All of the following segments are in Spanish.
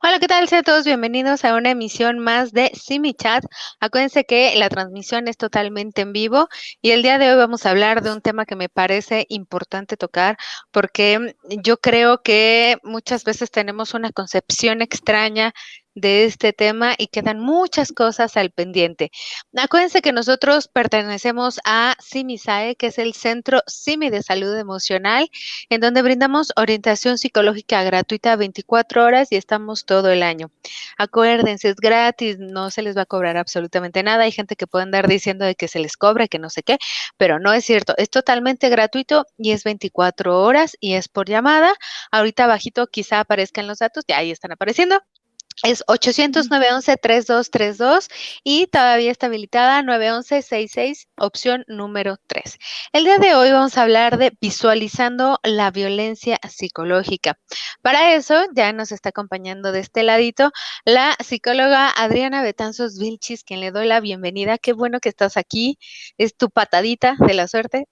Hola, ¿qué tal? Sean todos bienvenidos a una emisión más de Simi Chat. Acuérdense que la transmisión es totalmente en vivo y el día de hoy vamos a hablar de un tema que me parece importante tocar porque yo creo que muchas veces tenemos una concepción extraña de este tema y quedan muchas cosas al pendiente. Acuérdense que nosotros pertenecemos a Simisae, que es el Centro Simi de Salud Emocional, en donde brindamos orientación psicológica gratuita 24 horas y estamos todo el año. Acuérdense, es gratis, no se les va a cobrar absolutamente nada. Hay gente que puede andar diciendo de que se les cobra y que no sé qué, pero no es cierto. Es totalmente gratuito y es 24 horas y es por llamada. Ahorita abajito quizá aparezcan los datos, ya ahí están apareciendo. Es 800 Ujú. 911 3232 y todavía está habilitada 911 66, opción número 3. El día de hoy vamos a hablar de visualizando la violencia psicológica. Para eso ya nos está acompañando de este ladito la psicóloga Adriana Betanzos Vilchis, quien le doy la bienvenida. Qué bueno que estás aquí. Es tu patadita de la suerte.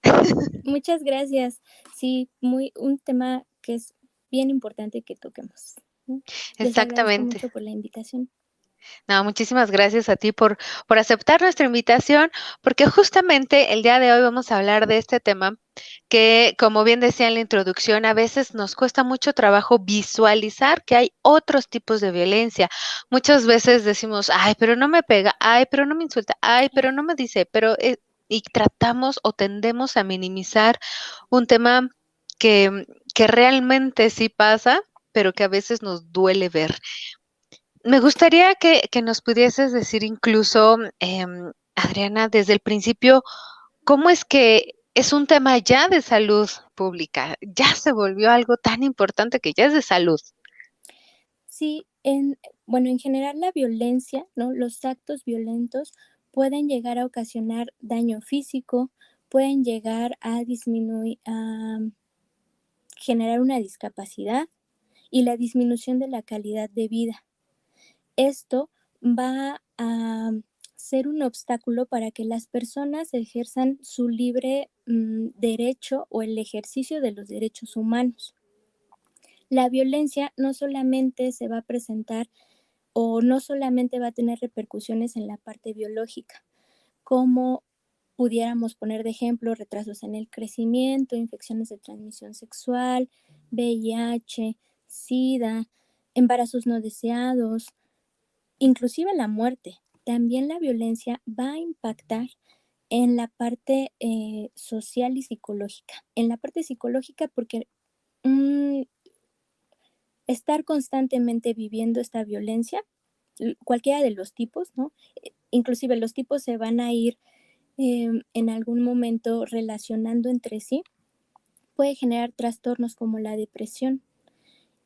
Muchas gracias. Sí, un tema que es bien importante que toquemos, ¿no? Les agradezco Exactamente. mucho por la invitación. No, muchísimas gracias a ti por aceptar nuestra invitación, porque justamente el día de hoy vamos a hablar de este tema que, como bien decía en la introducción, a veces nos cuesta mucho trabajo visualizar que hay otros tipos de violencia. Muchas veces decimos, ay, pero no me pega, ay, pero no me insulta, ay, pero no me dice, y tratamos o tendemos a minimizar un tema que realmente sí pasa, pero que a veces nos duele ver. Me gustaría que nos pudieses decir incluso, Adriana, desde el principio, ¿cómo es que es un tema ya de salud pública? Ya se volvió algo tan importante que ya es de salud. Sí, bueno, en general la violencia, ¿no? Los actos violentos pueden llegar a ocasionar daño físico, pueden llegar a disminuir, a generar una discapacidad y la disminución de la calidad de vida. Esto va a ser un obstáculo para que las personas ejerzan su libre derecho o el ejercicio de los derechos humanos. La violencia no solamente se va a presentar o no solamente va a tener repercusiones en la parte biológica, como pudiéramos poner de ejemplo retrasos en el crecimiento, infecciones de transmisión sexual, VIH, SIDA, embarazos no deseados, inclusive la muerte. También la violencia va a impactar en la parte social y psicológica. En la parte psicológica porque mm, estar constantemente viviendo esta violencia, cualquiera de los tipos, ¿no? Inclusive los tipos se van a ir en algún momento relacionando entre sí, puede generar trastornos como la depresión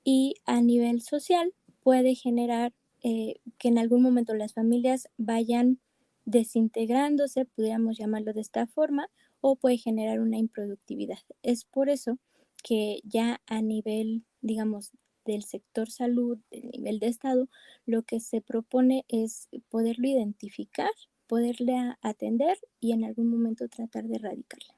y a nivel social puede generar que en algún momento las familias vayan desintegrándose, pudiéramos llamarlo de esta forma, o puede generar una improductividad. Es por eso que ya a nivel, digamos, del sector salud, del nivel de Estado, lo que se propone es poderlo identificar, poderle atender y en algún momento tratar de erradicarla.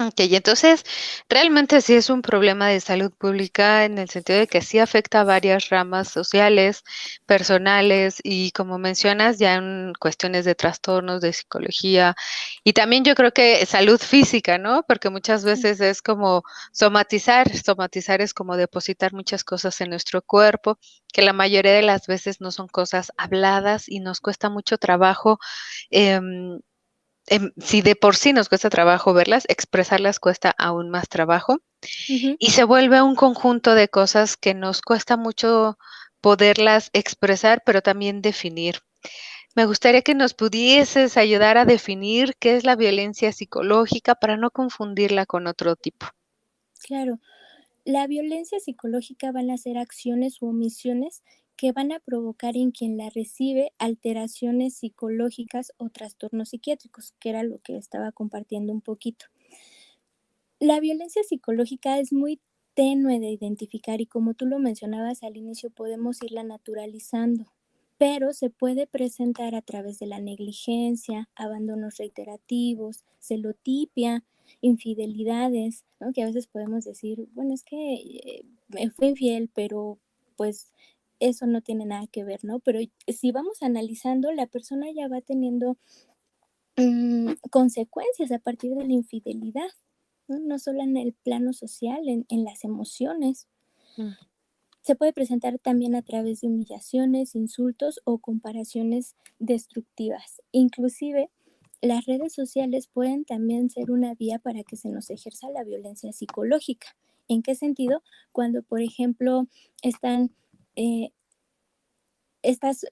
Okey, entonces, realmente sí es un problema de salud pública en el sentido de que sí afecta a varias ramas sociales, personales y, como mencionas, ya en cuestiones de trastornos, de psicología, y también yo creo que salud física, ¿no? Porque muchas Sí. veces es como somatizar es como depositar muchas cosas en nuestro cuerpo, que la mayoría de las veces no son cosas habladas y nos cuesta mucho trabajo, em, si de por sí nos cuesta trabajo verlas, expresarlas cuesta aún más trabajo, Ujú. y se vuelve un conjunto de cosas que nos cuesta mucho poderlas expresar, pero también definir. Me gustaría que nos pudieses ayudar a definir qué es la violencia psicológica para no confundirla con otro tipo. Claro, la violencia psicológica van a ser acciones u omisiones que van a provocar en quien la recibe alteraciones psicológicas o trastornos psiquiátricos, que era lo que estaba compartiendo un poquito. La violencia psicológica es muy tenue de identificar y como tú lo mencionabas al inicio podemos irla naturalizando, pero se puede presentar a través de la negligencia, abandonos reiterativos, celotipia, infidelidades, ¿no? Que a veces podemos decir, bueno, es que me fue infiel, pero pues eso no tiene nada que ver, ¿no? Pero si vamos analizando, la persona ya va teniendo consecuencias a partir de la infidelidad, ¿no? No solo en el plano social, en las emociones. Mm. Se puede presentar también a través de humillaciones, insultos o comparaciones destructivas. Inclusive, las redes sociales pueden también ser una vía para que se nos ejerza la violencia psicológica. ¿En qué sentido? Cuando, por ejemplo, están estas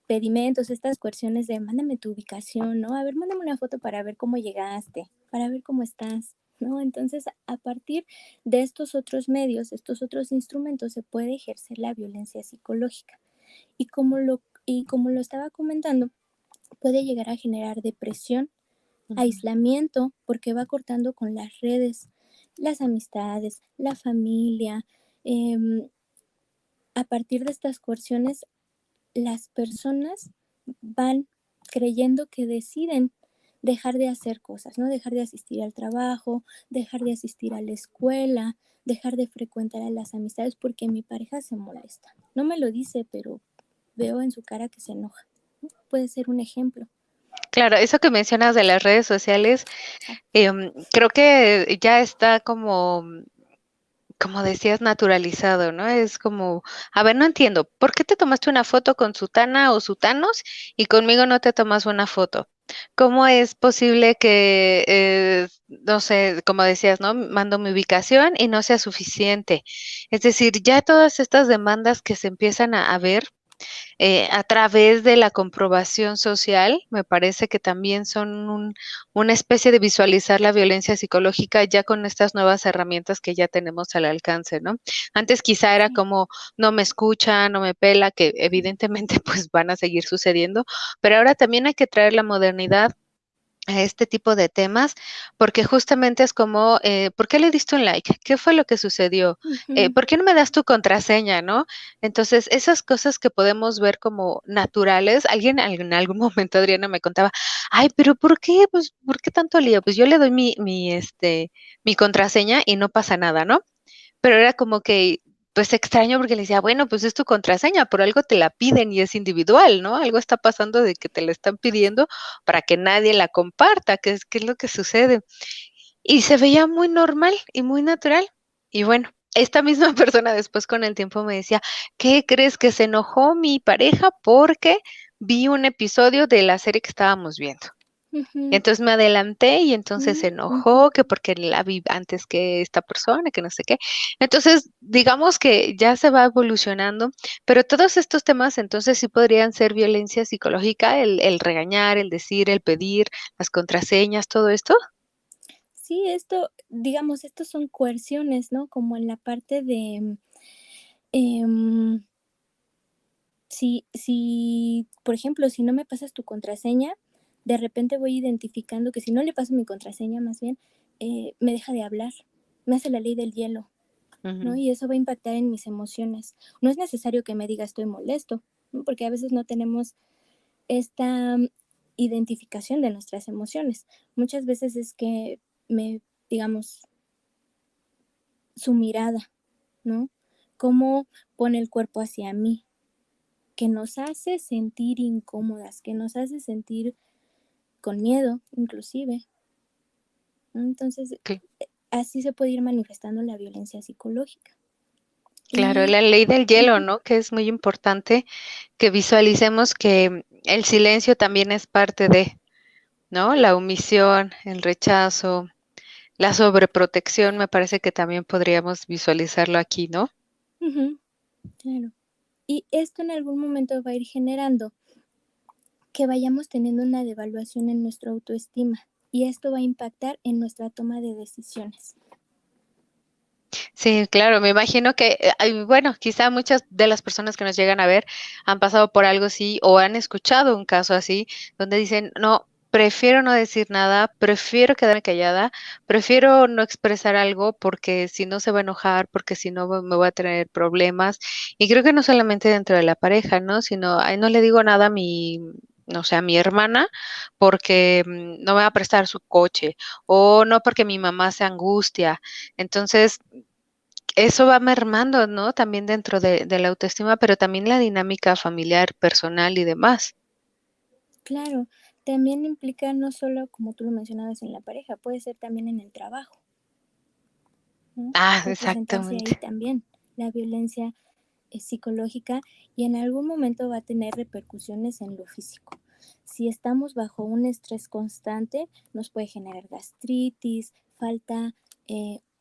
pedimentos, estas coerciones de mándame tu ubicación, ¿no? A ver, mándame una foto para ver cómo llegaste, para ver cómo estás, ¿no? Entonces, a partir de estos otros medios, estos otros instrumentos, se puede ejercer la violencia psicológica. Y como lo estaba comentando, puede llegar a generar depresión, aislamiento, porque va cortando con las redes, las amistades, la familia. A partir de estas coerciones, las personas van creyendo que deciden dejar de hacer cosas, ¿no? Dejar de asistir al trabajo, dejar de asistir a la escuela, dejar de frecuentar a las amistades porque mi pareja se molesta. No me lo dice, pero veo en su cara que se enoja, ¿no? Puede ser un ejemplo. Claro, eso que mencionas de las redes sociales, Ah, creo que ya está como decías, naturalizado, ¿no? Es como, a ver, no entiendo, ¿por qué te tomaste una foto con sutana o sutanos y conmigo no te tomas una foto? ¿Cómo es posible que, no sé, como decías, ¿no? Mando mi ubicación y no sea suficiente. Es decir, ya todas estas demandas que se empiezan a ver a través de la comprobación social, me parece que también son una especie de visualizar la violencia psicológica ya con estas nuevas herramientas que ya tenemos al alcance, ¿no? Antes quizá era sí. como no me escucha, no me pela, que evidentemente pues van a seguir sucediendo, pero ahora también hay que traer la modernidad a este tipo de temas, porque justamente es como, ¿por qué le diste un like? ¿Qué fue lo que sucedió? Ujú, ¿Por qué no me das tu contraseña, no? Entonces, esas cosas que podemos ver como naturales, alguien en algún momento, Adriana me contaba, ay, pero ¿por qué? Pues, ¿por qué tanto lío? Pues yo le doy mi contraseña y no pasa nada, ¿no? Pero era como que, pues, extraño porque le decía: "Bueno, pues, es tu contraseña, por algo te la piden y es individual, ¿no? Algo está pasando de que te la están pidiendo para que nadie la comparta", ¿qué es lo que sucede? Y se veía muy normal y muy natural. Y bueno, esta misma persona después con el tiempo me decía: "¿Qué crees? Que se enojó mi pareja porque vi un episodio de la serie que estábamos viendo". ujú, Entonces me adelanté y entonces se ujú. enojó, que porque la vi antes que esta persona, que no sé qué. Entonces, digamos que ya se va evolucionando, pero todos estos temas entonces sí podrían ser violencia psicológica, el regañar, el decir, el pedir, las contraseñas, todo esto. Sí, esto, digamos, estos son coerciones, ¿no? Como en la parte de, em, si, por ejemplo, si no me pasas tu contraseña, de repente voy identificando que si no le paso mi contraseña, más bien, me deja de hablar, me hace la ley del hielo, ¿no? Ujú. Y eso va a impactar en mis emociones. No es necesario que me diga estoy molesto, ¿no? Porque a veces no tenemos esta identificación de nuestras emociones. Muchas veces es que digamos, su mirada, ¿no? Cómo pone el cuerpo hacia mí, que nos hace sentir incómodas, que nos hace sentir con miedo, inclusive, ¿no? Entonces, Cl así se puede ir manifestando la violencia psicológica. claro, Y la ley del hielo, ujú, ¿no? Que es muy importante que visualicemos que el silencio también es parte de, ¿no? La omisión, el rechazo, la sobreprotección, me parece que también podríamos visualizarlo aquí, ¿no? ujú, claro. Y esto en algún momento va a ir generando que vayamos teniendo una devaluación en nuestra autoestima y esto va a impactar en nuestra toma de decisiones. Sí, claro, me imagino que, bueno, quizá muchas de las personas que nos llegan a ver han pasado por algo así o han escuchado un caso así, donde dicen, no, prefiero no decir nada, prefiero quedarme callada, prefiero no expresar algo porque si no se va a enojar, porque si no me voy a tener problemas. Y creo que no solamente dentro de la pareja, ¿no? Sino, ay, no le digo nada a no sé, a mi hermana porque no me va a prestar su coche o no porque mi mamá se angustia. Entonces, eso va mermando, ¿no? También dentro de la autoestima, pero también la dinámica familiar, personal y demás. Claro, también implica no solo, como tú lo mencionabas, en la pareja, puede ser también en el trabajo, ¿no? Ah, Puede presentarse ahí exactamente. también la violencia psicológica y en algún momento va a tener repercusiones en lo físico. Si estamos bajo un estrés constante, nos puede generar gastritis, falta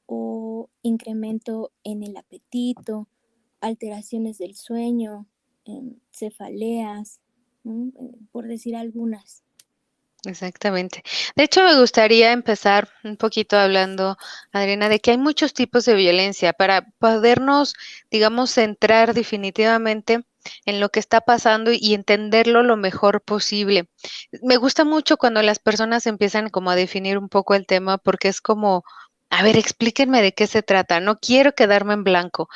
o incremento en el apetito, alteraciones del sueño, cefaleas, ¿no? Por decir algunas. Exactamente. De hecho, me gustaría empezar un poquito hablando, Adriana, de que hay muchos tipos de violencia para podernos, digamos, centrar definitivamente en lo que está pasando y entenderlo lo mejor posible. Me gusta mucho cuando las personas empiezan como a definir un poco el tema porque es como, a ver, explíquenme de qué se trata, no quiero quedarme en blanco.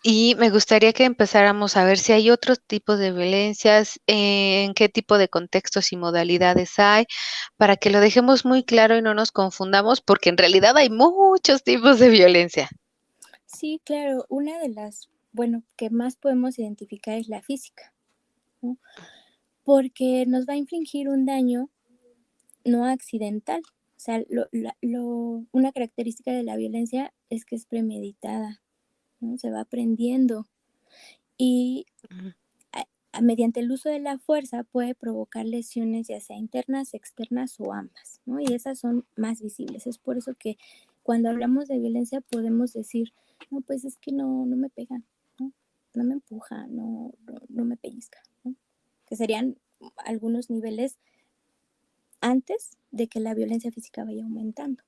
Y me gustaría que empezáramos a ver si hay otros tipos de violencias, en qué tipo de contextos y modalidades hay, para que lo dejemos muy claro y no nos confundamos, porque en realidad hay muchos tipos de violencia. Sí, claro, una de las, bueno, que más podemos identificar es la física, ¿no? Porque nos va a infligir un daño no accidental. O sea, una característica de la violencia es que es premeditada, ¿no? Se va aprendiendo y Ujú. mediante el uso de la fuerza puede provocar lesiones ya sea internas, externas o ambas, ¿no? Y esas son más visibles. Es por eso que cuando hablamos de violencia podemos decir, no, pues es que no me pegan, ¿no? No me empuja, no me pellizca, ¿no? Que serían algunos niveles antes de que la violencia física vaya aumentando.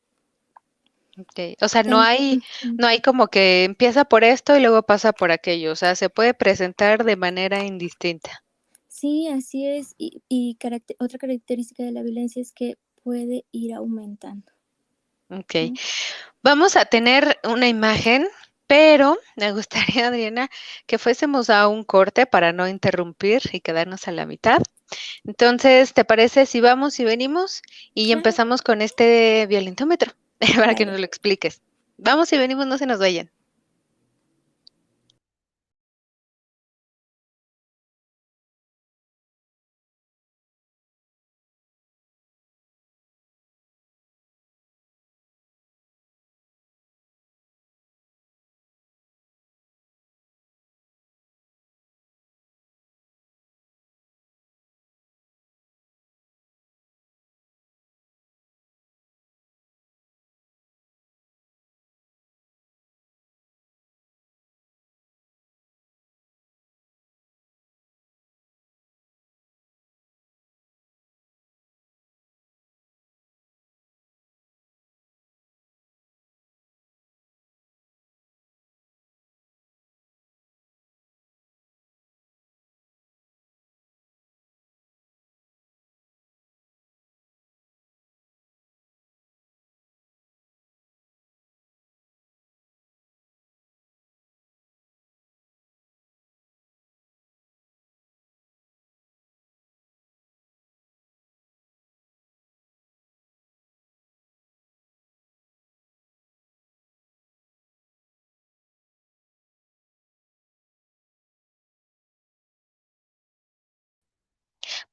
Okey, o sea, Ujú. no hay como que empieza por esto y luego pasa por aquello, o sea, se puede presentar de manera indistinta. Sí, así es. Otra característica de la violencia es que puede ir aumentando, Okey. ¿no? Vamos a tener una imagen, pero me gustaría, Adriana, que fuésemos a un corte para no interrumpir y quedarnos a la mitad. Entonces, ¿te parece si vamos y venimos y Claro, empezamos con este violentómetro para que vale. nos lo expliques? Vamos y venimos, no se nos vayan.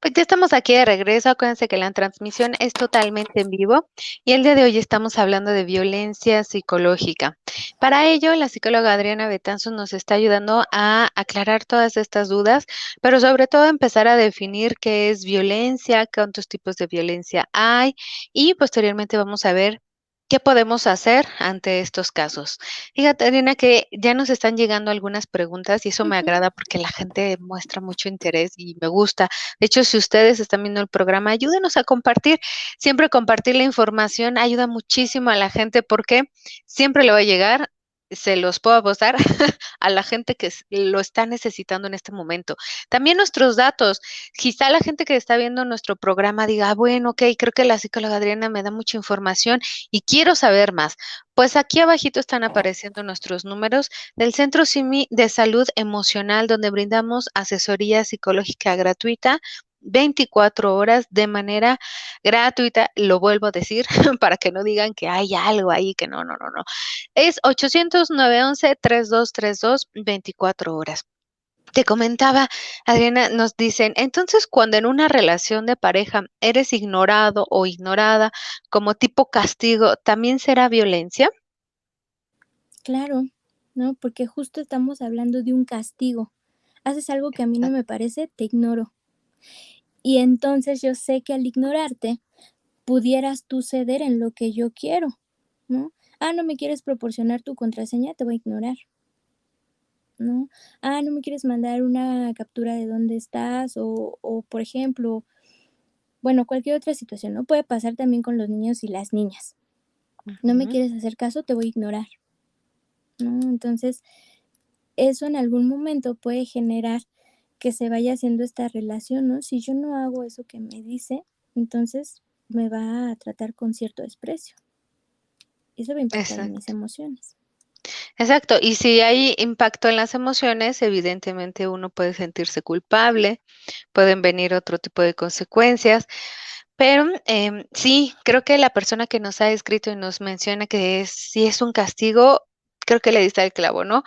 Pues ya estamos aquí de regreso. Acuérdense que la transmisión es totalmente en vivo y el día de hoy estamos hablando de violencia psicológica. Para ello, la psicóloga Adriana Betanzos nos está ayudando a aclarar todas estas dudas, pero sobre todo empezar a definir qué es violencia, cuántos tipos de violencia hay y posteriormente vamos a ver qué podemos hacer ante estos casos. Fíjate, Adriana, que ya nos están llegando algunas preguntas y eso me Ujú. agrada porque la gente muestra mucho interés y me gusta. De hecho, si ustedes están viendo el programa, ayúdenos a compartir. Siempre compartir la información ayuda muchísimo a la gente porque siempre le va a llegar, se los puedo apostar, a la gente que lo está necesitando en este momento. También nuestros datos. Quizá la gente que está viendo nuestro programa diga, bueno, ok, creo que la psicóloga Adriana me da mucha información y quiero saber más. Pues aquí abajito están apareciendo nuestros números del Centro Simi de Salud Emocional, donde brindamos asesoría psicológica gratuita 24 horas de manera gratuita. Lo vuelvo a decir para que no digan que hay algo ahí que no, no, no, no. Es 800-911-3232, 24 horas. Te comentaba, Adriana, nos dicen, entonces cuando en una relación de pareja eres ignorado o ignorada como tipo castigo, ¿también será violencia? Claro, ¿no? Porque justo estamos hablando de un castigo. Haces algo que a mí no me parece, te ignoro. Y entonces yo sé que al ignorarte, pudieras tú ceder en lo que yo quiero, ¿no? Ah, no me quieres proporcionar tu contraseña, te voy a ignorar, ¿no? Ah, no me quieres mandar una captura de dónde estás o por ejemplo, bueno, cualquier otra situación, ¿no? Puede pasar también con los niños y las niñas. No me Ujú, quieres hacer caso, te voy a ignorar, ¿no? Entonces, eso en algún momento puede generar que se vaya haciendo esta relación, ¿no? Si yo no hago eso que me dice, entonces me va a tratar con cierto desprecio. Y eso va a impactar en mis exacto. emociones. Exacto, y si hay impacto en las emociones, evidentemente uno puede sentirse culpable, pueden venir otro tipo de consecuencias, pero sí, creo que la persona que nos ha escrito y nos menciona que si es un castigo, creo que le diste al clavo, ¿no?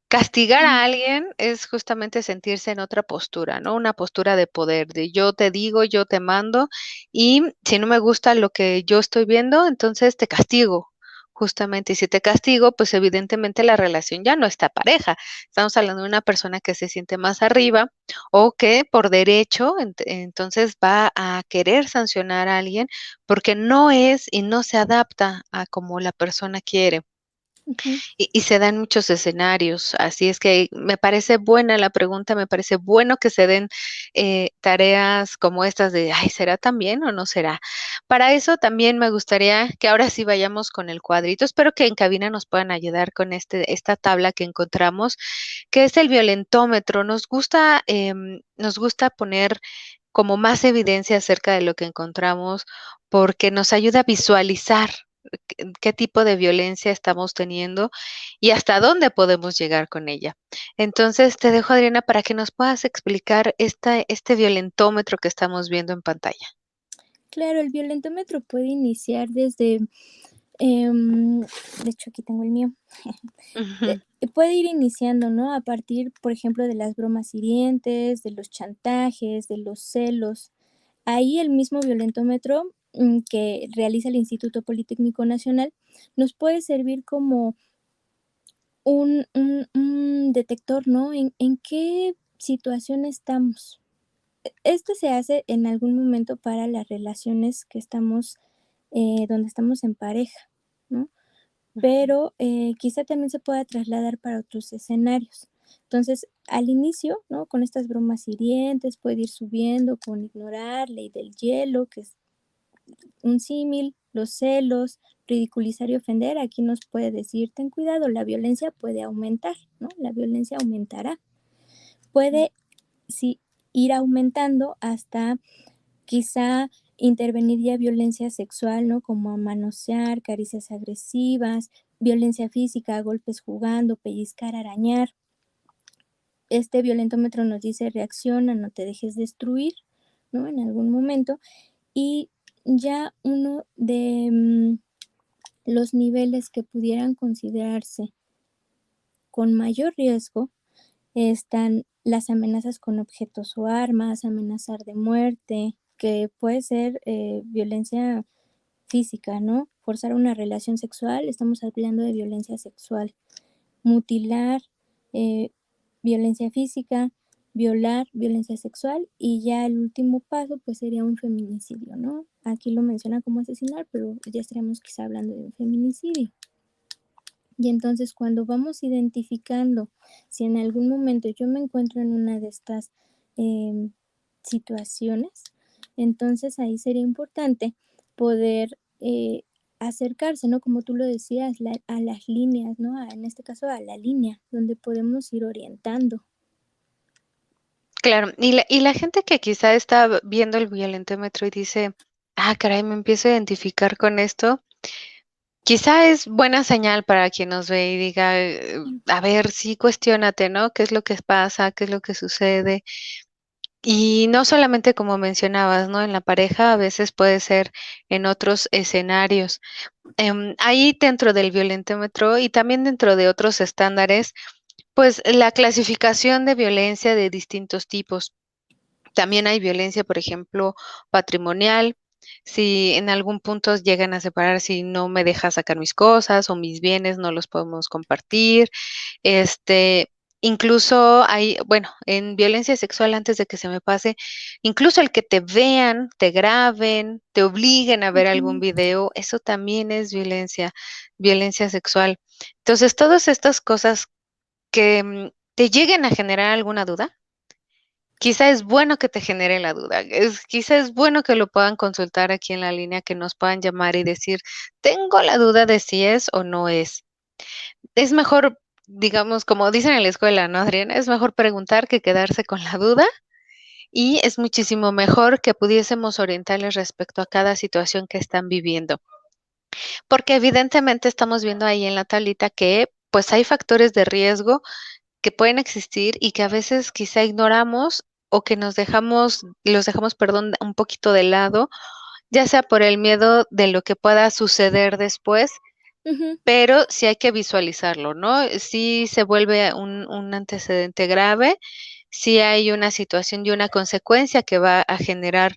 Castigar Mm, a alguien es justamente sentirse en otra postura, ¿no? Una postura de poder, de yo te digo, yo te mando, y si no me gusta lo que yo estoy viendo, entonces te castigo, justamente. Y si te castigo, pues evidentemente la relación ya no está pareja. Estamos hablando de una persona que se siente más arriba o que por derecho, entonces va a querer sancionar a alguien porque no es y no se adapta a como la persona quiere. ujú. Y se dan muchos escenarios, así es que me parece buena la pregunta, me parece bueno que se den, tareas como estas de: "Ay, ¿será también o no será?". Para eso también me gustaría que ahora sí vayamos con el cuadrito, espero que en cabina nos puedan ayudar con esta tabla que encontramos, que es el violentómetro. Nos gusta poner como más evidencia acerca de lo que encontramos, porque nos ayuda a visualizar qué tipo de violencia estamos teniendo y hasta dónde podemos llegar con ella. Entonces, te dejo, Adriana, para que nos puedas explicar este violentómetro que estamos viendo en pantalla. Claro, el violentómetro puede iniciar desde, de hecho aquí tengo el mío, Ujú, puede ir iniciando, ¿no? A partir, por ejemplo, de las bromas hirientes, de los chantajes, de los celos. Ahí el mismo violentómetro que realiza el Instituto Politécnico Nacional nos puede servir como un detector, ¿no? En qué situación estamos. Esto se hace en algún momento para las relaciones que estamos, donde estamos en pareja, ¿no? ujú. Pero quizá también se pueda trasladar para otros escenarios. Entonces, al inicio, ¿no? Con estas bromas hirientes, puede ir subiendo con ignorar, ley del hielo, que es un símil, los celos, ridiculizar y ofender. Aquí nos puede decir, ten cuidado, la violencia puede aumentar, ¿no? La violencia aumentará. Puede sí, ir aumentando hasta quizá intervenir ya violencia sexual, ¿no? Como a manosear, caricias agresivas, violencia física, golpes jugando, pellizcar, arañar. Este violentómetro nos dice reacciona, no te dejes destruir, ¿no? En algún momento. Y ya uno de los niveles que pudieran considerarse con mayor riesgo están las amenazas con objetos o armas, amenazar de muerte, que puede ser violencia física, ¿no? Forzar una relación sexual, estamos hablando de violencia sexual. Mutilar, eh, violencia física, violar, violencia sexual y ya el último paso pues sería un feminicidio, ¿no? Aquí lo menciona como asesinar, pero ya estaríamos quizá hablando de un feminicidio. Y entonces cuando vamos identificando si en algún momento yo me encuentro en una de estas em, situaciones, entonces ahí sería importante poder acercarse, ¿no? Como tú lo decías, a las líneas, ¿no? En este caso a la línea, donde podemos ir orientando. Claro, y la gente que quizá está viendo el violentómetro y dice: "Ah, caray, me empiezo a identificar con esto", quizá es buena señal para quien nos ve y diga, a ver, sí, cuestiónate, ¿no? ¿Qué es lo que pasa? ¿Qué es lo que sucede? Y no solamente como mencionabas, ¿no? En la pareja, a veces puede ser en otros escenarios. Ahí dentro del violentómetro y también dentro de otros estándares, pues la clasificación de violencia de distintos tipos. También hay violencia, por ejemplo, patrimonial. Si en algún punto llegan a separar, si no me deja sacar mis cosas o mis bienes, no los podemos compartir. Este, incluso hay, bueno, en violencia sexual, antes de que se me pase, incluso el que te vean, te graben, te obliguen a ver algún Ujú, video, eso también es violencia, violencia sexual. Entonces, todas estas cosas que te lleguen a generar alguna duda, quizá es bueno que te genere la duda, quizá es bueno que lo puedan consultar aquí en la línea, que nos puedan llamar y decir, tengo la duda de si es o no es. Es mejor, digamos, como dicen en la escuela, ¿no, Adriana? Es mejor preguntar que quedarse con la duda, y es muchísimo mejor que pudiésemos orientarles respecto a cada situación que están viviendo. Porque evidentemente estamos viendo ahí en la tablita que, pues, hay factores de riesgo que pueden existir y que a veces quizá ignoramos o que los dejamos, perdón, un poquito de lado, ya sea por el miedo de lo que pueda suceder después, ujú. pero sí hay que visualizarlo, ¿no? Sí se vuelve un antecedente grave, sí hay una situación y una consecuencia que va a generar,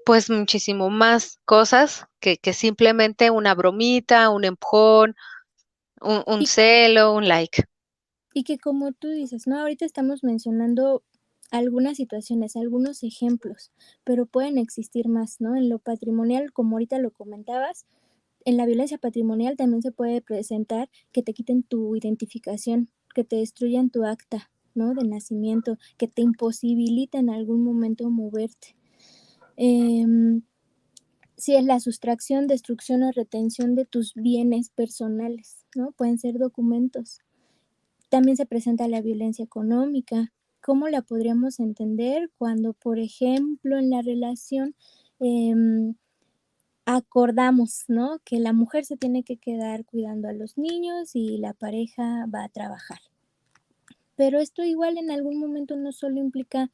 pues, muchísimo más cosas que simplemente una bromita, un empujón, un Y celo, un like. Y que como tú dices, ¿no? Ahorita estamos mencionando algunas situaciones, algunos ejemplos, pero pueden existir más, ¿no? En lo patrimonial, como ahorita lo comentabas, en la violencia patrimonial también se puede presentar que te quiten tu identificación, que te destruyan tu acta, ¿no? De nacimiento, que te imposibilita en algún momento moverte. Em, si es la sustracción, destrucción o retención de tus bienes personales, ¿no? Pueden ser documentos. También se presenta la violencia económica. ¿Cómo la podríamos entender cuando, por ejemplo, en la relación acordamos, ¿no? Que la mujer se tiene que quedar cuidando a los niños y la pareja va a trabajar? Pero esto igual en algún momento no solo implica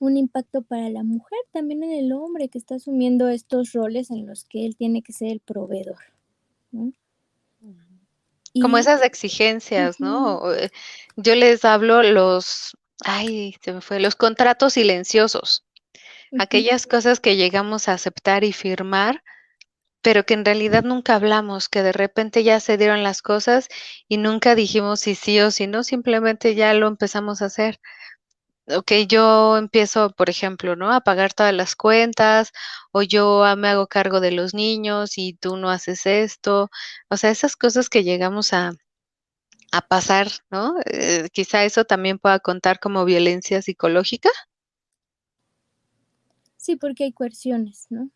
un impacto para la mujer, también en el hombre que está asumiendo estos roles en los que él tiene que ser el proveedor, ¿no? Como Y esas exigencias, ¿no? ujú, Yo les hablo ay, se me fue, los contratos silenciosos, ujú. aquellas cosas que llegamos a aceptar y firmar, pero que en realidad nunca hablamos, que de repente ya se dieron las cosas y nunca dijimos si sí o si no, simplemente ya lo empezamos a hacer. Okey, yo empiezo, por ejemplo, ¿no?, a pagar todas las cuentas, o yo, me hago cargo de los niños y tú no haces esto. O sea, esas cosas que llegamos a pasar, ¿no? Quizá eso también pueda contar como violencia psicológica. Sí, porque hay coerciones, ¿no?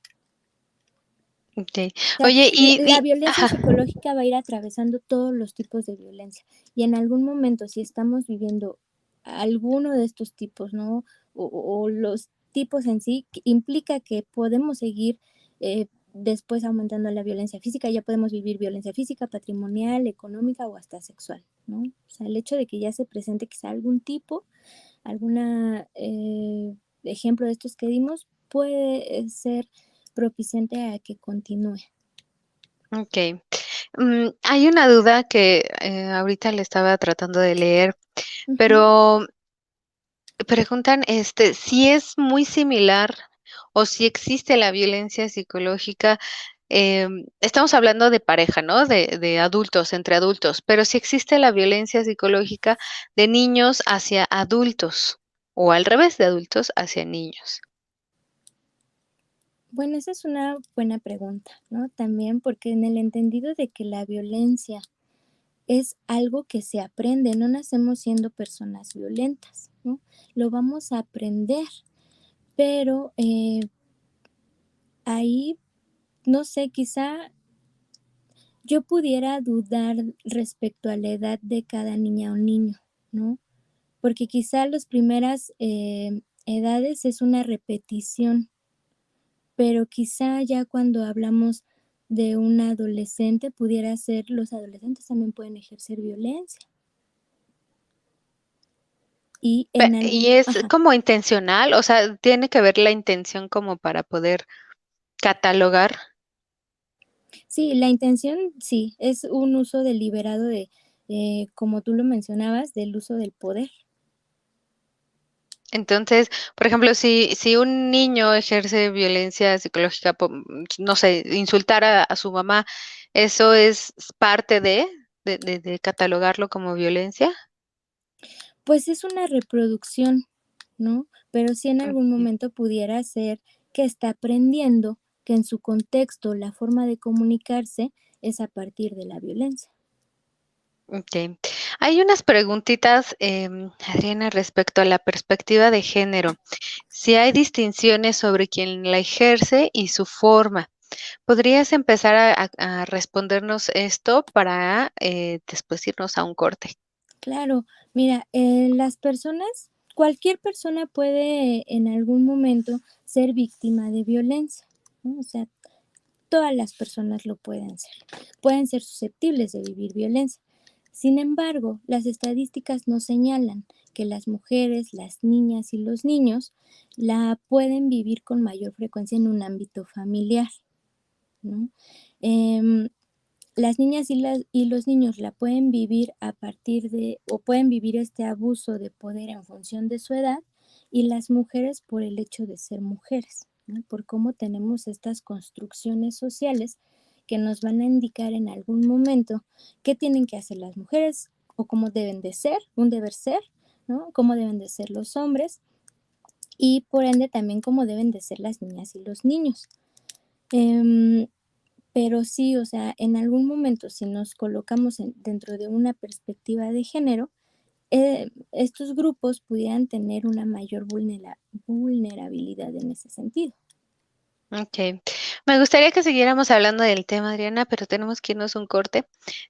Okey. O sea, Oye, la y violencia ajá, psicológica va a ir atravesando todos los tipos de violencia. Y en algún momento, si estamos viviendo alguno de estos tipos, ¿no? O los tipos en sí, que implica que podemos seguir después aumentando la violencia física. Ya podemos vivir violencia física, patrimonial, económica o hasta sexual, ¿no? O sea, el hecho de que ya se presente quizá algún tipo, alguna ejemplo de estos que dimos, puede ser propiciante a que continúe. okey. Hay una duda que, ahorita le estaba tratando de leer, Ujú. pero preguntan, si es muy similar o si existe la violencia psicológica, estamos hablando de pareja, ¿no? De adultos, entre adultos, pero si existe la violencia psicológica de niños hacia adultos, o al revés, de adultos hacia niños. Bueno, esa es una buena pregunta, ¿no? También porque en el entendido de que la violencia es algo que se aprende, no nacemos siendo personas violentas, ¿no? Lo vamos a aprender, pero ahí, no sé, quizá yo pudiera dudar respecto a la edad de cada niña o niño, ¿no? Porque quizá las primeras edades es una repetición. Pero quizá ya cuando hablamos de un adolescente, pudiera ser los adolescentes también pueden ejercer violencia. y en ¿Y algún, es ajá, como intencional? O sea, ¿tiene que ver la intención como para poder catalogar? sí, la intención sí, es un uso deliberado de, como tú lo mencionabas, del uso del poder. Entonces, por ejemplo, si un niño ejerce violencia psicológica, no sé, insultar a su mamá, ¿eso es parte de catalogarlo como violencia? Pues es una reproducción, ¿no? Pero sí en algún Okey, momento pudiera ser que está aprendiendo que en su contexto la forma de comunicarse es a partir de la violencia. okey. Hay unas preguntitas, Adriana, respecto a la perspectiva de género. Si hay distinciones sobre quién la ejerce y su forma. ¿Podrías empezar a respondernos esto para, después irnos a un corte? Claro, mira, las personas, cualquier persona puede en algún momento ser víctima de violencia, ¿no? O sea, todas las personas lo pueden ser susceptibles de vivir violencia. Sin embargo, las estadísticas nos señalan que las mujeres, las niñas y los niños la pueden vivir con mayor frecuencia en un ámbito familiar, ¿no? Em, las niñas y los niños la pueden vivir a partir de, o pueden vivir este abuso de poder en función de su edad, y las mujeres por el hecho de ser mujeres, ¿no? Por cómo tenemos estas construcciones sociales que nos van a indicar en algún momento qué tienen que hacer las mujeres o cómo deben de ser, un deber ser, ¿no? Cómo deben de ser los hombres y por ende también cómo deben de ser las niñas y los niños. Em, pero sí, o sea, en algún momento, si nos colocamos dentro de una perspectiva de género, estos grupos pudieran tener una mayor vulnerabilidad en ese sentido. Okey. Me gustaría que siguiéramos hablando del tema, Adriana, pero tenemos que irnos a un corte.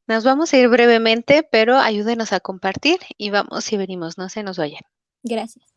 Nos vamos a ir brevemente, pero ayúdenos a compartir y vamos y venimos, no se nos vayan. Gracias.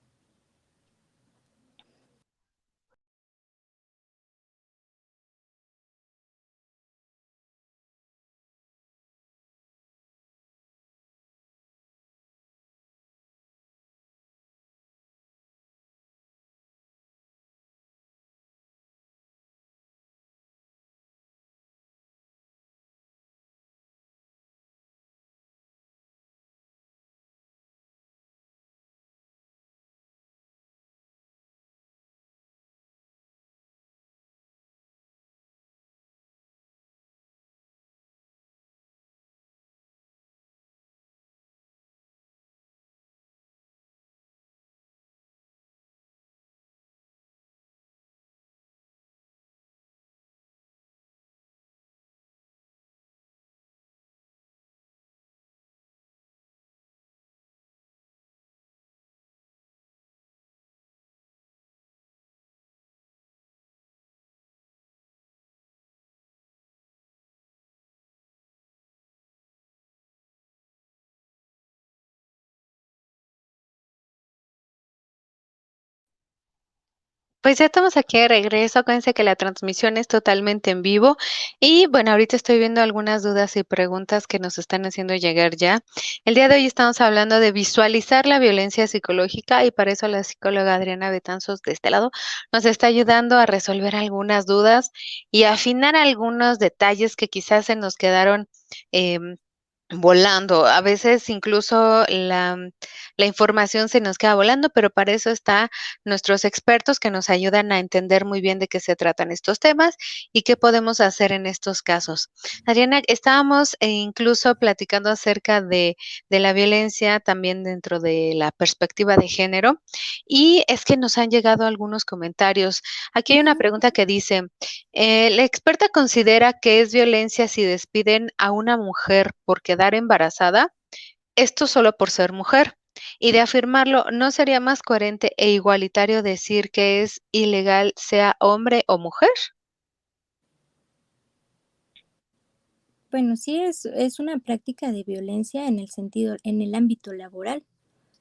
Pues ya estamos aquí de regreso. Acuérdense que la transmisión es totalmente en vivo. Y bueno, ahorita estoy viendo algunas dudas y preguntas que nos están haciendo llegar ya. El día de hoy estamos hablando de visualizar la violencia psicológica y para eso la psicóloga Adriana Betanzos de este lado nos está ayudando a resolver algunas dudas y afinar algunos detalles que quizás se nos quedaron volando. A veces incluso la información se nos queda volando, pero para eso está nuestros expertos que nos ayudan a entender muy bien de qué se tratan estos temas y qué podemos hacer en estos casos. Adriana, estábamos, incluso platicando acerca de la violencia también dentro de la perspectiva de género, y es que nos han llegado algunos comentarios. Aquí hay una Ujú. pregunta que dice: la experta considera que es violencia si despiden a una mujer por quedar embarazada, esto solo por ser mujer. Y de afirmarlo, ¿no sería más coherente e igualitario decir que es ilegal sea hombre o mujer? Bueno, sí es una práctica de violencia en el sentido, en el ámbito laboral,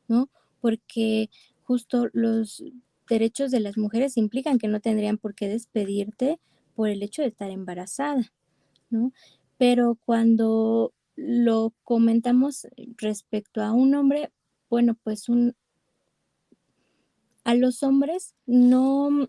¿no? Porque justo los derechos de las mujeres implican que no tendrían por qué despedirte por el hecho de estar embarazada, ¿no? Pero cuando lo comentamos respecto a un hombre, bueno, pues A los hombres no,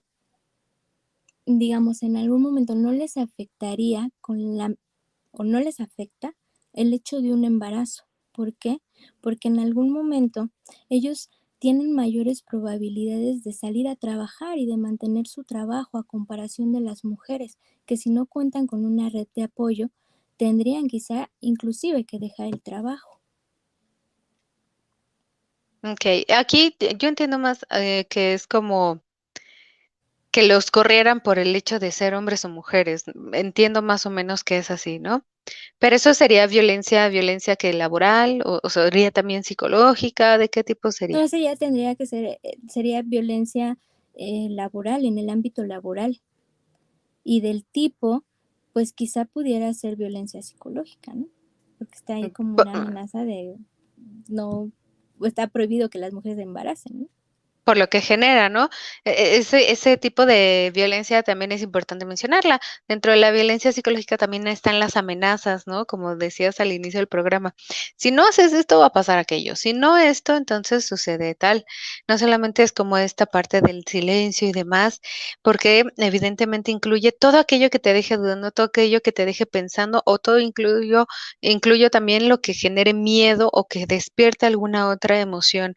digamos, en algún momento no les afectaría o no les afecta el hecho de un embarazo. ¿Por qué? Porque en algún momento ellos tienen mayores probabilidades de salir a trabajar y de mantener su trabajo a comparación de las mujeres, que si no cuentan con una red de apoyo, tendrían quizá inclusive que dejar el trabajo. Okey, aquí yo entiendo más, que es como que los corrieran por el hecho de ser hombres o mujeres. Entiendo más o menos que es así, ¿no? Pero eso sería violencia que laboral o sería también psicológica, ¿de qué tipo No, sería? eso ya tendría que ser, sería violencia laboral, en el ámbito laboral. Y del tipo, pues quizá pudiera ser violencia psicológica, ¿no? Porque está ahí como Po una amenaza de no, o está prohibido que las mujeres se embaracen, ¿no? Por lo que genera, ¿no? Ese tipo de violencia también es importante mencionarla. Dentro de la violencia psicológica también están las amenazas, ¿no? Como decías al inicio del programa. Si no haces esto, va a pasar aquello. Si no esto, entonces sucede tal. No solamente es como esta parte del silencio y demás, porque evidentemente incluye todo aquello que te deje dudando, todo aquello que te deje pensando, o todo incluyo también lo que genere miedo o que despierte alguna otra emoción.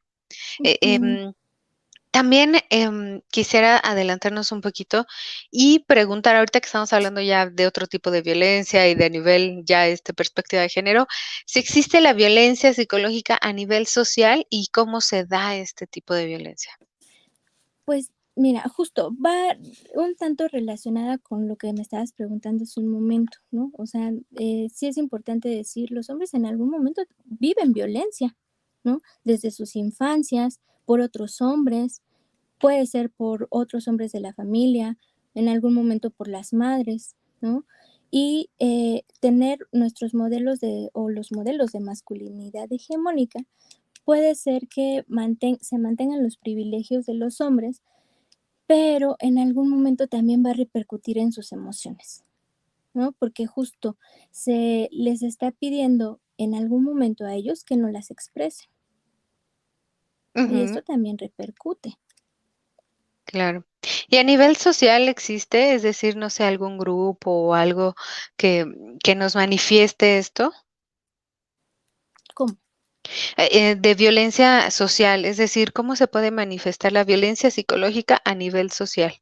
Eh, Ujú. em, También, quisiera adelantarnos un poquito y preguntar, ahorita que estamos hablando ya de otro tipo de violencia y de nivel ya, perspectiva de género, si existe la violencia psicológica a nivel social y cómo se da este tipo de violencia. Pues mira, justo va un tanto relacionada con lo que me estabas preguntando hace un momento, ¿no? O sea, sí es importante decir, los hombres en algún momento viven violencia, ¿no? Desde sus infancias, por otros hombres, puede ser por otros hombres de la familia, en algún momento por las madres, ¿no? Y tener nuestros modelos o los modelos de masculinidad hegemónica puede ser que se mantengan los privilegios de los hombres, pero en algún momento también va a repercutir en sus emociones, ¿no? Porque justo se les está pidiendo en algún momento a ellos que no las expresen, ¿no? Y Ujú, esto también repercute. claro. ¿Y a nivel social existe? Es decir, no sé, algún grupo o algo que que nos manifieste esto, ¿Cómo? de violencia social, es decir, ¿cómo se puede manifestar la violencia psicológica a nivel social?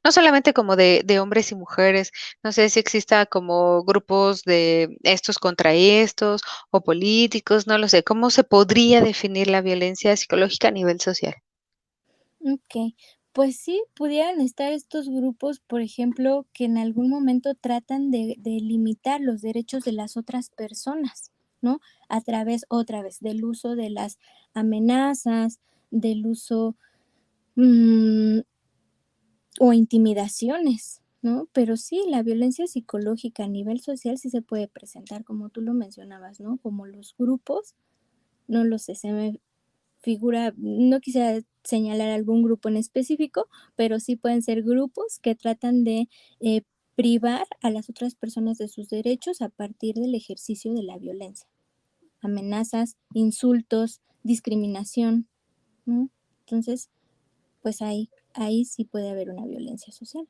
No solamente como de hombres y mujeres, no sé si exista como grupos de estos contra estos, o políticos, no lo sé, ¿cómo se podría definir la violencia psicológica a nivel social? Ok, pues sí, pudieran estar estos grupos, por ejemplo, que en algún momento tratan de limitar los derechos de las otras personas, ¿no? A través, otra vez, del uso de las amenazas, del uso mm, o intimidaciones, ¿no? Pero sí, la violencia psicológica a nivel social sí se puede presentar, como tú lo mencionabas, ¿no? Como los grupos, no lo sé, se me figura, no quisiera señalar algún grupo en específico, pero sí pueden ser grupos que tratan de privar a las otras personas de sus derechos a partir del ejercicio de la violencia, amenazas, insultos, discriminación, ¿no? Entonces, pues ahí sí puede haber una violencia social.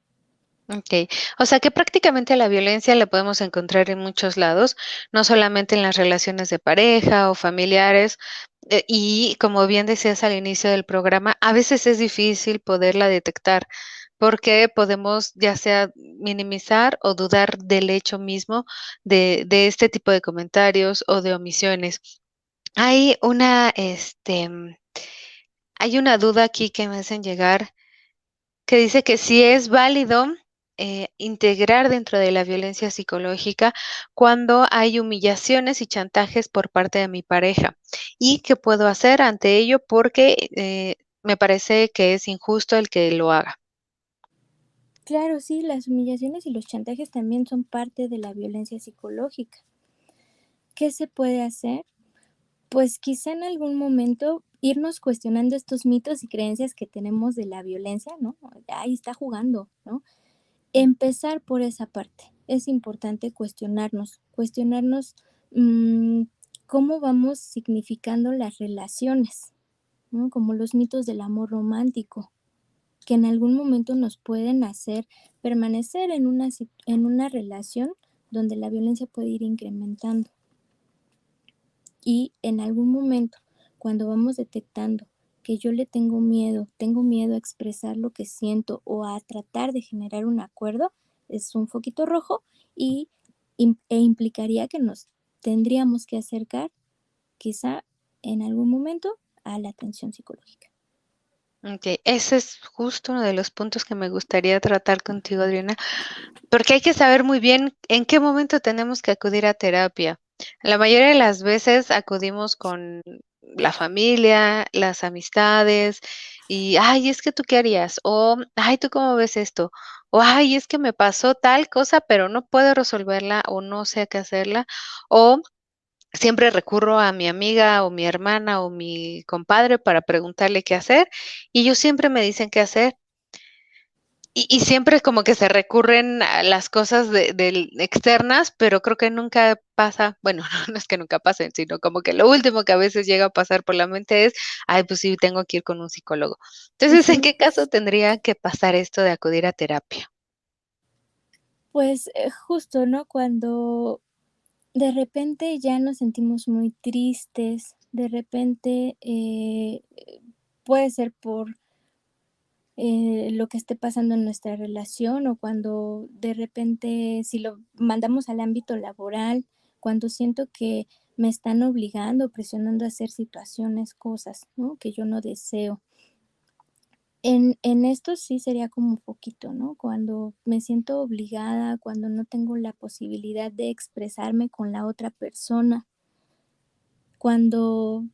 Okey. O sea, que prácticamente la violencia la podemos encontrar en muchos lados, no solamente en las relaciones de pareja o familiares, y como bien decías al inicio del programa, a veces es difícil poderla detectar, porque podemos, ya sea minimizar o dudar del hecho mismo de este tipo de comentarios o de omisiones. Hay una, hay una duda aquí que me hacen llegar, que dice que si es válido, integrar dentro de la violencia psicológica cuando hay humillaciones y chantajes por parte de mi pareja, y qué puedo hacer ante ello porque, me parece que es injusto el que lo haga. Claro, sí, las humillaciones y los chantajes también son parte de la violencia psicológica. ¿Qué se puede hacer? Pues quizá en algún momento irnos cuestionando estos mitos y creencias que tenemos de la violencia, ¿no? Ahí está jugando, ¿no? Empezar por esa parte. Es importante cuestionarnos mm, cómo vamos significando las relaciones, ¿no? Como los mitos del amor romántico, que en algún momento nos pueden hacer permanecer en una relación donde la violencia puede ir incrementando. Y en algún momento, cuando vamos detectando que yo le tengo miedo a expresar lo que siento o a tratar de generar un acuerdo, es un foquito rojo y implicaría que nos tendríamos que acercar quizá en algún momento a la atención psicológica. Okey, ese es justo uno de los puntos que me gustaría tratar contigo, Adriana, porque hay que saber muy bien en qué momento tenemos que acudir a terapia. La mayoría de las veces acudimos con la familia, las amistades y: "Ay, es que tú qué harías", o: "Ay, ¿tú cómo ves esto?", o: "Ay, es que me pasó tal cosa, pero no puedo resolverla o no sé qué hacerla", o siempre recurro a mi amiga, o mi hermana, o mi compadre para preguntarle qué hacer, y ellos siempre me dicen qué hacer. Y siempre como que se recurren a las cosas del externas, pero creo que nunca pasa, bueno, no es que nunca pasen, sino como que lo último que a veces llega a pasar por la mente es: "Ay, pues sí, tengo que ir con un psicólogo". Entonces, ¿en Ujú. qué caso tendría que pasar esto de acudir a terapia? Pues justo, ¿no? Cuando de repente ya nos sentimos muy tristes, de repente puede ser por lo que esté pasando en nuestra relación o cuando de repente, si lo mandamos al ámbito laboral, cuando siento que me están obligando, presionando a hacer situaciones, cosas, ¿no? Que yo no deseo. En esto sí sería como un poquito, ¿no? Cuando me siento obligada, cuando no tengo la posibilidad de expresarme con la otra persona, cuando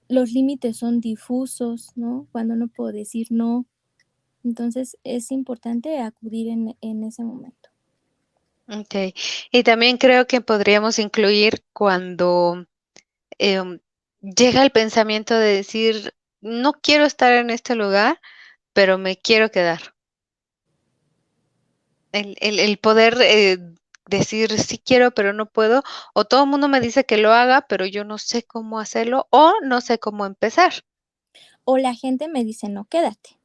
los límites son difusos, ¿no? Cuando no puedo decir no. Entonces, es importante acudir en ese momento. Okey. Y también creo que podríamos incluir cuando, llega el pensamiento de decir: "No quiero estar en este lugar, pero me quiero quedar". El poder, decir: "Sí quiero, pero no puedo", o todo el mundo me dice que lo haga, pero yo no sé cómo hacerlo, o no sé cómo empezar. O la gente me dice: "No, quédate,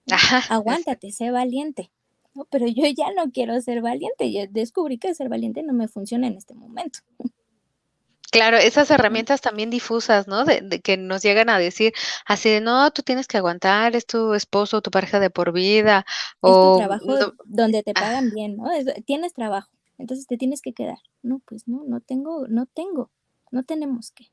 ¿no? Ajá, exacto. Aguántate, sé valiente", ¿no? Pero yo ya no quiero ser valiente, ya descubrí que ser valiente no me funciona en este momento, Claro, esas ¿no? herramientas también difusas, ¿no? De que nos llegan a decir así de: "No, tú tienes que aguantar, es tu esposo o tu pareja de por vida", Es tu o trabajo no donde te ah. pagan bien, ¿no? Tienes trabajo, entonces te tienes que quedar. No, pues no, no tenemos que.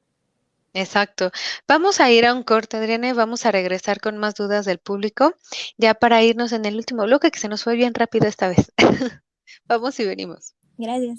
Exacto. Vamos a ir a un corte, Adriana, y vamos a regresar con más dudas del público, ya para irnos en el último bloque, que se nos fue bien rápido esta vez. Vamos y venimos. Gracias.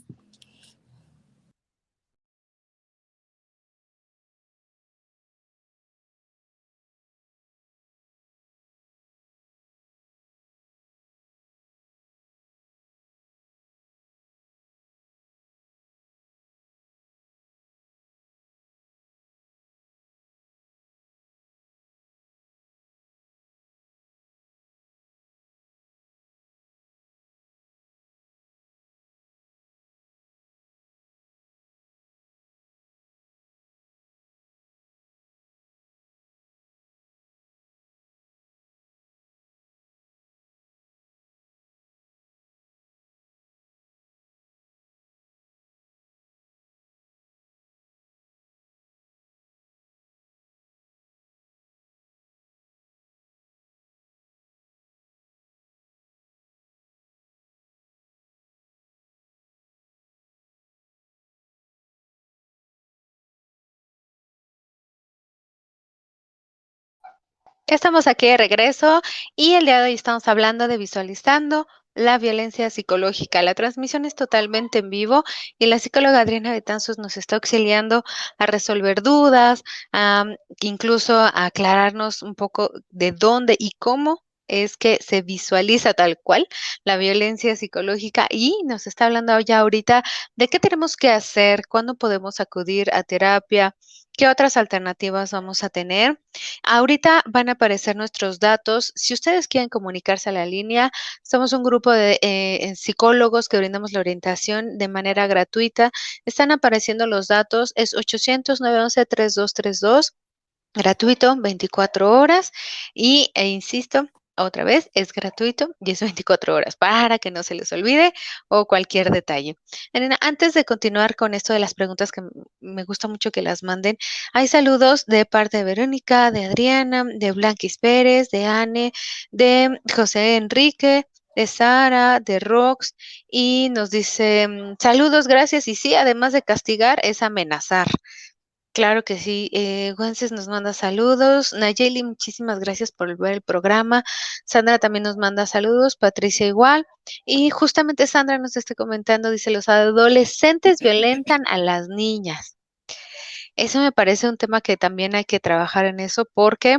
Ya estamos aquí de regreso y el día de hoy estamos hablando de visualizando la violencia psicológica. La transmisión es totalmente en vivo y la psicóloga Adriana Betanzos nos está auxiliando a resolver dudas, incluso a aclararnos un poco de dónde y cómo es que se visualiza tal cual la violencia psicológica y nos está hablando ya ahorita de qué tenemos que hacer, cuándo podemos acudir a terapia, qué otras alternativas vamos a tener. Ahorita van a aparecer nuestros datos. Si ustedes quieren comunicarse a la línea, somos un grupo de psicólogos que brindamos la orientación de manera gratuita. Están apareciendo los datos, es 800-911-3232. gratuito, 24 horas insisto, otra vez, es gratuito y es 24 horas para que no se les olvide o cualquier detalle. Elena, antes de continuar con esto de las preguntas que me gusta mucho que las manden, hay saludos de parte de Verónica, de Adriana, de Blanquis Pérez, de Anne, de José Enrique, de Sara, de Rox, y nos dice, saludos, gracias, y sí, además de castigar, es amenazar. Claro que sí. Wences nos manda saludos. Nayeli, muchísimas gracias por ver el programa. Sandra también nos manda saludos. Patricia igual. Y justamente Sandra nos está comentando, dice, los adolescentes violentan a las niñas. Eso me parece un tema que también hay que trabajar en eso porque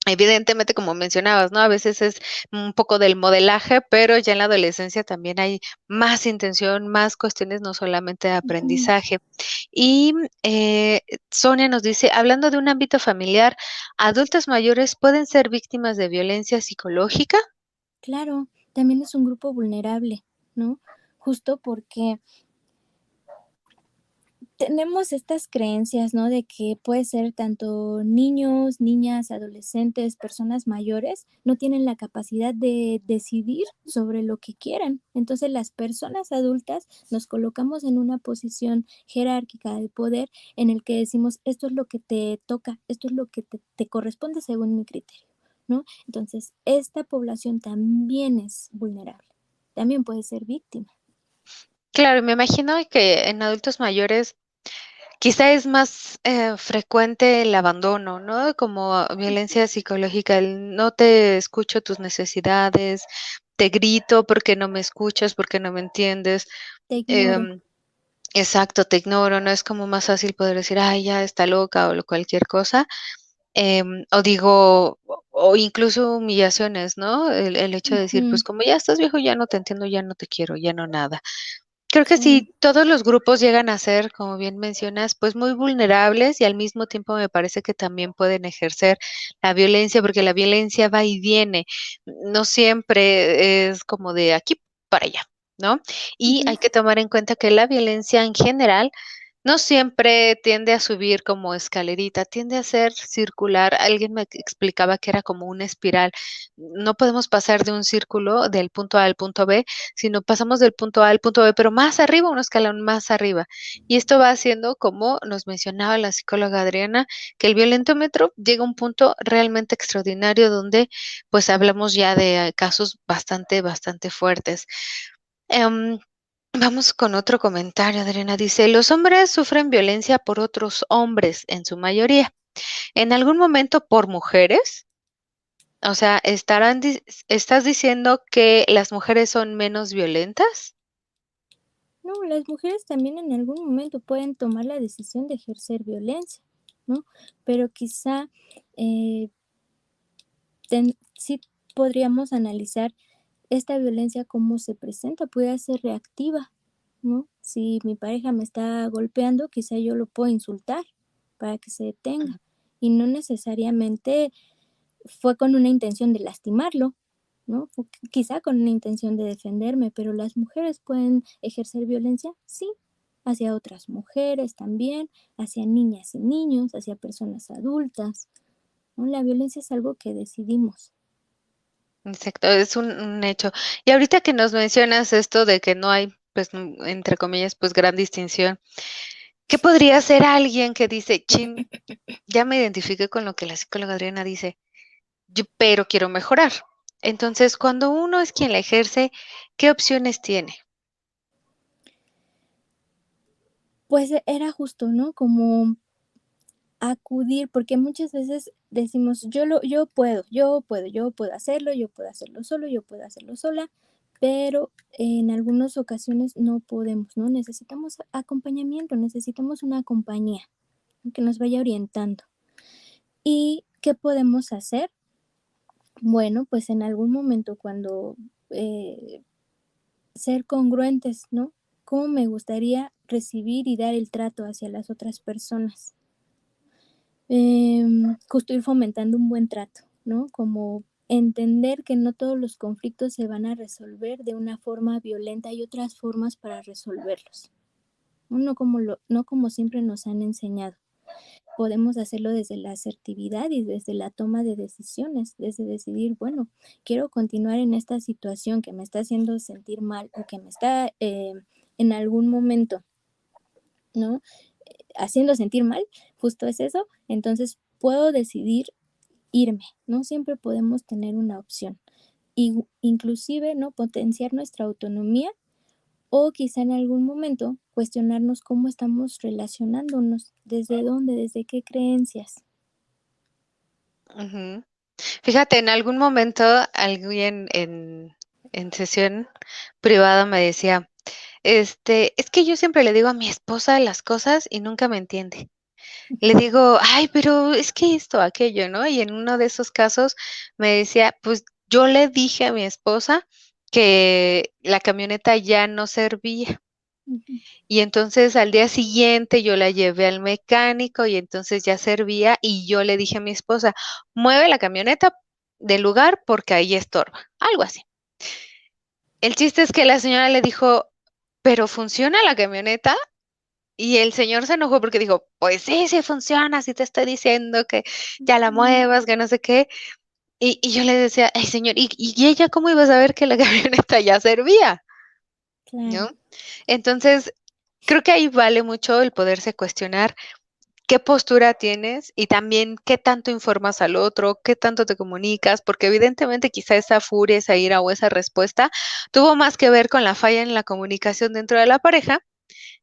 evidentemente, como mencionabas, ¿no? A veces es un poco del modelaje, pero ya en la adolescencia también hay más intención, más cuestiones, no solamente de Ujú. aprendizaje. Y Sonia nos dice, hablando de un ámbito familiar, ¿adultos mayores pueden ser víctimas de violencia psicológica? Claro, también es un grupo vulnerable, ¿no? Justo porque tenemos estas creencias, ¿no? De que puede ser tanto niños, niñas, adolescentes, personas mayores, no tienen la capacidad de decidir sobre lo que quieran. Entonces las personas adultas nos colocamos en una posición jerárquica de poder en el que decimos, esto es lo que te toca, esto es lo que te corresponde según mi criterio, ¿no? Entonces, esta población también es vulnerable, también puede ser víctima. Claro, me imagino que en adultos mayores quizá es más frecuente el abandono, ¿no? Como violencia psicológica, el no te escucho tus necesidades, te grito porque no me escuchas, porque no me entiendes. Te ignoro. em, exacto, te ignoro, ¿no? Es como más fácil poder decir, ay, ya está loca o cualquier cosa. O digo, o incluso humillaciones, ¿no? El hecho de decir, Ujú, pues como ya estás viejo, ya no te entiendo, ya no te quiero, ya no nada. Creo que claro. sí, todos los grupos llegan a ser, como bien mencionas, pues muy vulnerables y al mismo tiempo me parece que también pueden ejercer la violencia, porque la violencia va y viene, no siempre es como de aquí para allá, ¿no? Y Ujú. hay que tomar en cuenta que la violencia en general no siempre tiende a subir como escalerita, tiende a ser circular. Alguien me explicaba que era como una espiral. No podemos pasar de un círculo del punto A al punto B, sino pasamos del punto A al punto B, pero más arriba, un escalón más arriba. Y esto va haciendo, como nos mencionaba la psicóloga Adriana, que el violentómetro llega a un punto realmente extraordinario donde pues hablamos ya de casos bastante, bastante fuertes. Em, Vamos con otro comentario, Adriana. Dice, los hombres sufren violencia por otros hombres, en su mayoría. ¿En algún momento por mujeres? O sea, ¿estás diciendo que las mujeres son menos violentas? No, las mujeres también en algún momento pueden tomar la decisión de ejercer violencia, ¿no? Pero quizá eh, sí podríamos analizar esta violencia cómo se presenta, puede ser reactiva, ¿no? Si mi pareja me está golpeando, quizá yo lo puedo insultar para que se Mm. detenga y no necesariamente fue con una intención de lastimarlo, ¿no? Fue quizá con una intención de defenderme, pero las mujeres pueden ejercer violencia, sí, hacia otras mujeres también, hacia niñas y niños, hacia personas adultas, ¿no? La violencia es algo que decidimos. Exacto, es un hecho. Y ahorita que nos mencionas esto de que no hay, pues, entre comillas, pues, gran distinción, ¿qué podría hacer alguien que dice, chin, ya me identifiqué con lo que la psicóloga Adriana dice, pero quiero mejorar? Entonces, cuando uno es quien la ejerce, ¿qué opciones tiene? Pues era justo, ¿no? Como acudir, porque muchas veces decimos, yo puedo hacerlo, yo puedo hacerlo solo, yo puedo hacerlo sola, pero en algunas ocasiones no podemos, ¿no? Necesitamos acompañamiento, necesitamos una compañía, ¿no? Que nos vaya orientando. ¿Y qué podemos hacer? Bueno, pues en algún momento cuando eh, ser congruentes, ¿no? ¿Cómo me gustaría recibir y dar el trato hacia las otras personas? Justo ir fomentando un buen trato, ¿no? Como entender que no todos los conflictos se van a resolver de una forma violenta, hay otras formas para resolverlos, ¿no? No como siempre nos han enseñado. podemos hacerlo desde la asertividad y desde la toma de decisiones, desde decidir, bueno, quiero continuar en esta situación que me está haciendo sentir mal o que me está en algún momento, ¿no? Haciendo sentir mal, justo es eso, entonces puedo decidir irme, ¿no? Siempre podemos tener una opción. Y inclusive, ¿no? Potenciar nuestra autonomía o quizá en algún momento cuestionarnos cómo estamos relacionándonos, desde dónde, desde qué creencias. Ujú. Fíjate, en algún momento alguien en sesión privada me decía, es que yo siempre le digo a mi esposa las cosas y nunca me entiende. Le digo: "Ay, pero es que esto, aquello", ¿no? Y en uno de esos casos me decía: "Pues yo le dije a mi esposa que la camioneta ya no servía". Ujú, Y entonces al día siguiente yo la llevé al mecánico y entonces ya servía y yo le dije a mi esposa: "Mueve la camioneta del lugar porque ahí estorba", algo así. El chiste es que la señora le dijo: "¿Pero funciona la camioneta?". Y el señor se enojó porque dijo: "Pues sí, sí funciona, sí te estoy diciendo que ya la ujú, muevas, que no sé qué". Y yo le decía: "Ay, señor, ¿y ella cómo iba a saber que la camioneta ya servía?", claro. ¿no? Entonces, creo que ahí vale mucho el poderse cuestionar qué postura tienes y también qué tanto informas al otro, qué tanto te comunicas, porque evidentemente quizá esa furia, esa ira o esa respuesta tuvo más que ver con la falla en la comunicación dentro de la pareja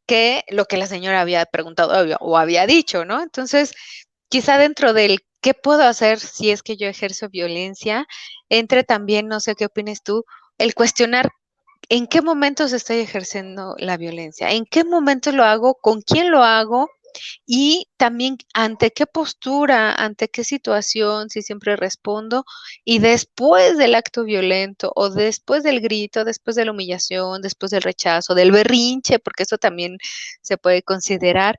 que lo que la señora había preguntado o había dicho, ¿no? Entonces, quizá dentro del qué puedo hacer si es que yo ejerzo violencia, entre también, no sé qué opines tú, el cuestionar en qué momentos estoy ejerciendo la violencia, en qué momentos lo hago, con quién lo hago y también ante qué postura, ante qué situación, si siempre respondo, y después del acto violento o después del grito, después de la humillación, después del rechazo, del berrinche, porque eso también se puede considerar.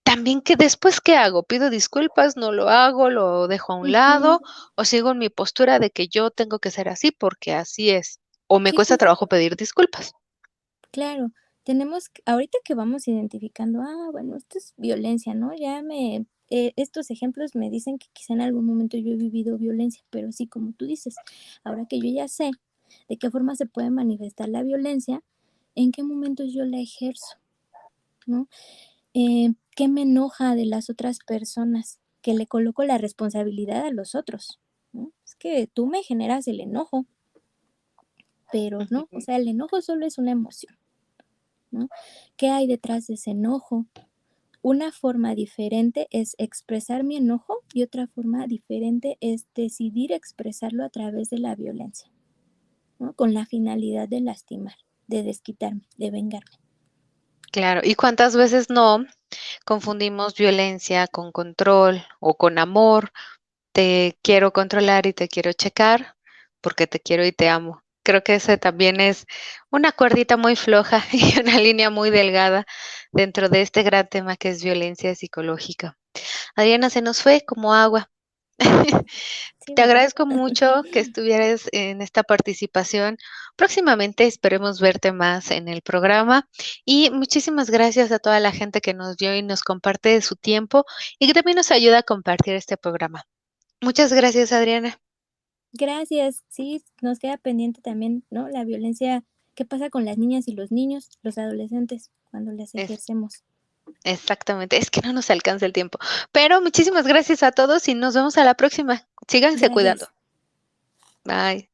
También que después, ¿qué hago? ¿Pido disculpas? ¿No lo hago? ¿Lo dejo a un Ujú, lado? ¿O sigo en mi postura de que yo tengo que ser así porque así es? ¿O me sí, cuesta trabajo pedir disculpas? claro. Ahorita que vamos identificando, bueno, esto es violencia, ¿no? Estos ejemplos me dicen que quizá en algún momento yo he vivido violencia, pero sí, como tú dices, ahora que yo ya sé de qué forma se puede manifestar la violencia, en qué momentos yo la ejerzo, ¿no? ¿Qué me enoja de las otras personas? Que le coloco la responsabilidad a los otros, ¿no? Es que tú me generas el enojo, pero no, o Ujú. sea, el enojo solo es una emoción, ¿no? ¿Qué hay detrás de ese enojo? Una forma diferente es expresar mi enojo y otra forma diferente es decidir expresarlo a través de la violencia, ¿no? Con la finalidad de lastimar, de desquitarme, de vengarme. Claro, ¿y cuántas veces no confundimos violencia con control o con amor? Te quiero controlar y te quiero checar porque te quiero y te amo. Creo que ese también es una cuerdita muy floja y una línea muy delgada dentro de este gran tema que es violencia psicológica. Adriana, se nos fue como agua. Sí, Te ¿verdad? agradezco mucho que estuvieras en esta participación. Próximamente esperemos verte más en el programa y muchísimas gracias a toda la gente que nos vio y nos comparte su tiempo y que también nos ayuda a compartir este programa. Muchas gracias, Adriana. Gracias. Sí, nos queda pendiente también, ¿no? La violencia, ¿qué pasa con las niñas y los niños, los adolescentes, cuando las Es ejercemos? exactamente, es que no nos alcanza el tiempo. Pero muchísimas gracias a todos y nos vemos a la próxima. Síganse cuidando. Gracias. Bye.